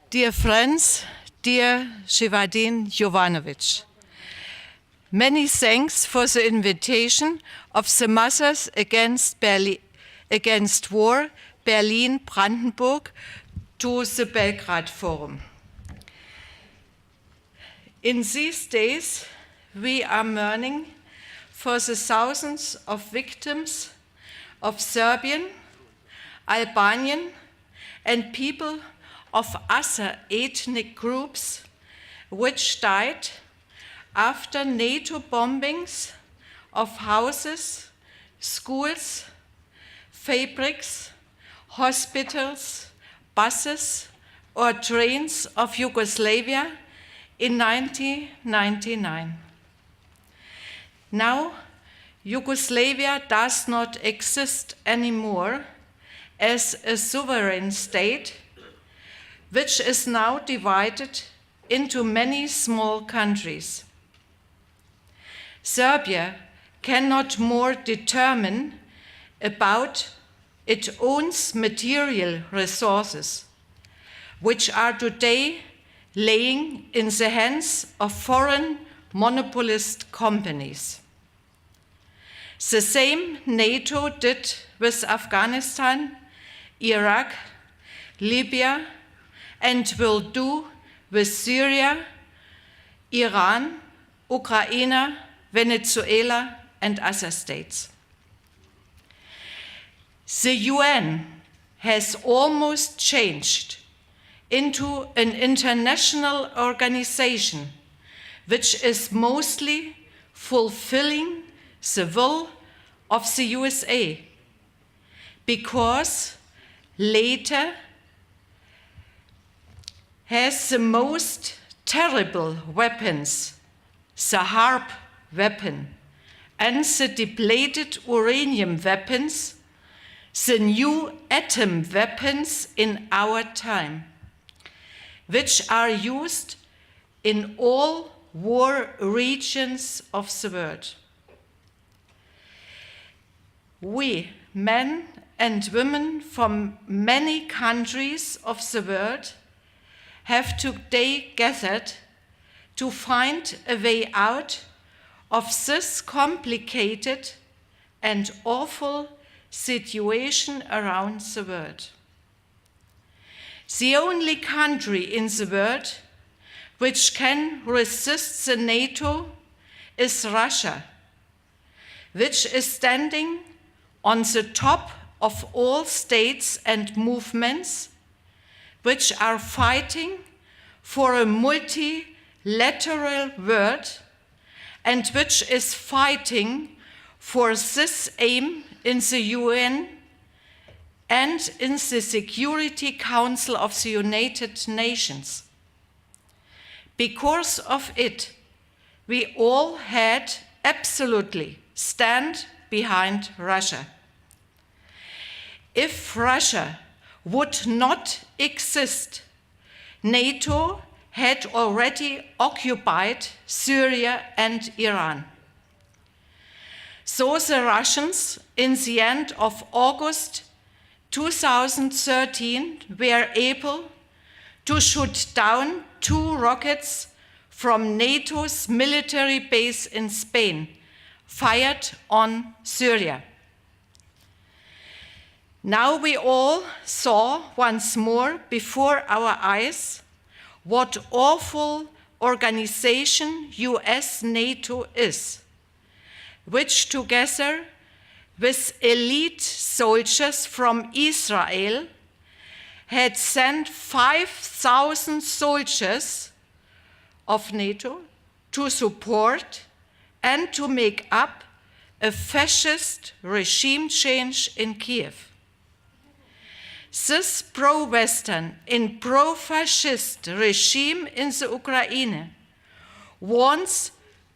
Dear friends, dear Shivadin Jovanovic, many thanks for the invitation of the Mothers Against War Berlin-Brandenburg to the Belgrade Forum. In these days, we are mourning for the thousands of victims of Serbian, Albanian, and people of other ethnic groups which died after NATO bombings of houses, schools, fabrics, hospitals, buses, or trains of Yugoslavia in 1999. Now, Yugoslavia does not exist anymore as a sovereign state, which is now divided into many small countries. Serbia cannot more determine about its own material resources, which are today laying in the hands of foreign monopolist companies. The same NATO did with Afghanistan, Iraq, Libya, and will do with Syria, Iran, Ukraine, Venezuela, and other states. The UN has almost changed into an international organization which is mostly fulfilling the will of the USA, because later has the most terrible weapons, the HARP weapon, and the depleted uranium weapons, the new atom weapons in our time, which are used in all war regions of the world. We, men and women from many countries of the world, have today gathered to find a way out of this complicated and awful situation around the world. The only country in the world which can resist the NATO is Russia, which is standing on the top of all states and movements which are fighting for a multilateral world and which is fighting for this aim in the UN and in the Security Council of the United Nations. Because of it, we all had absolutely stand behind Russia. If Russia would not exist, NATO had already occupied Syria and Iran. So the Russians, in the end of August 2013, were able to shoot down 2 rockets from NATO's military base in Spain, fired on Syria. Now we all saw once more before our eyes what awful organization US NATO is, which together with elite soldiers from Israel had sent 5,000 soldiers of NATO to support and to make up a fascist regime change in Kiev. This pro-Western and pro-fascist regime in the Ukraine wants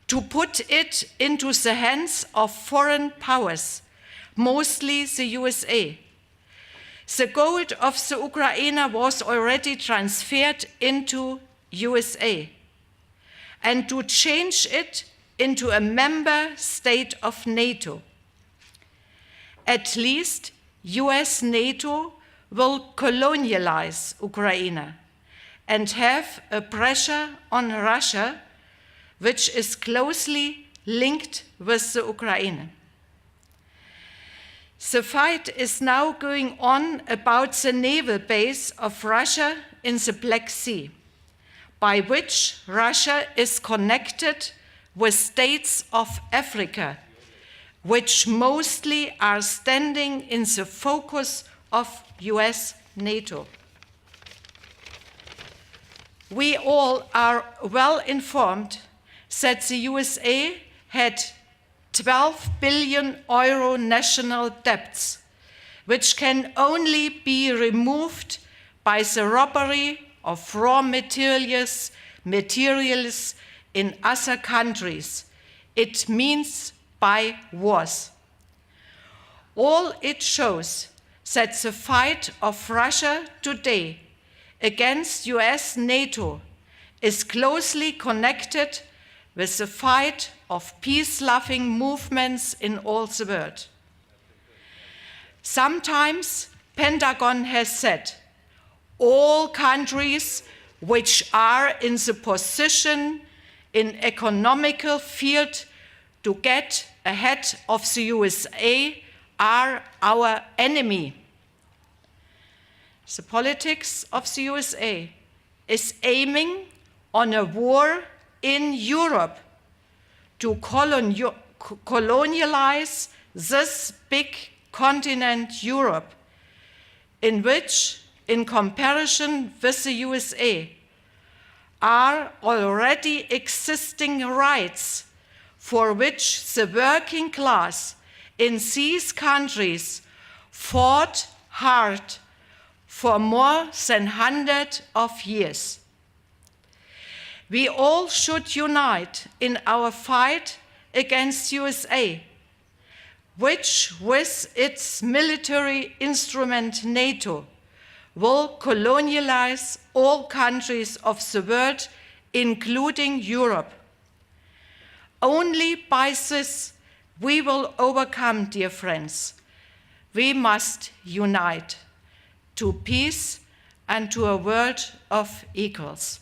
to put it into the hands of foreign powers, mostly the USA. The gold of the Ukraine was already transferred into USA, and to change it into a member state of NATO. At least US NATO will colonialize Ukraine and have a pressure on Russia, which is closely linked with the Ukraine. The fight is now going on about the naval base of Russia in the Black Sea, by which Russia is connected with states of Africa, which mostly are standing in the focus of US NATO. We all are well informed that the USA had 12 billion euro national debts, which can only be removed by the robbery of raw materials in other countries. It means by wars. All it shows that the fight of Russia today against US NATO is closely connected with the fight of peace-loving movements in all the world. Sometimes Pentagon has said, all countries which are in the position in economical field to get ahead of the USA are our enemy. The politics of the USA is aiming on a war in Europe to colonialize this big continent, Europe, in which, in comparison with the USA, are already existing rights for which the working class in these countries fought hard for more than 100 of years. We all should unite in our fight against USA, which with its military instrument NATO will colonialize all countries of the world, including Europe. Only by this we will overcome, dear friends. We must unite to peace and to a world of equals.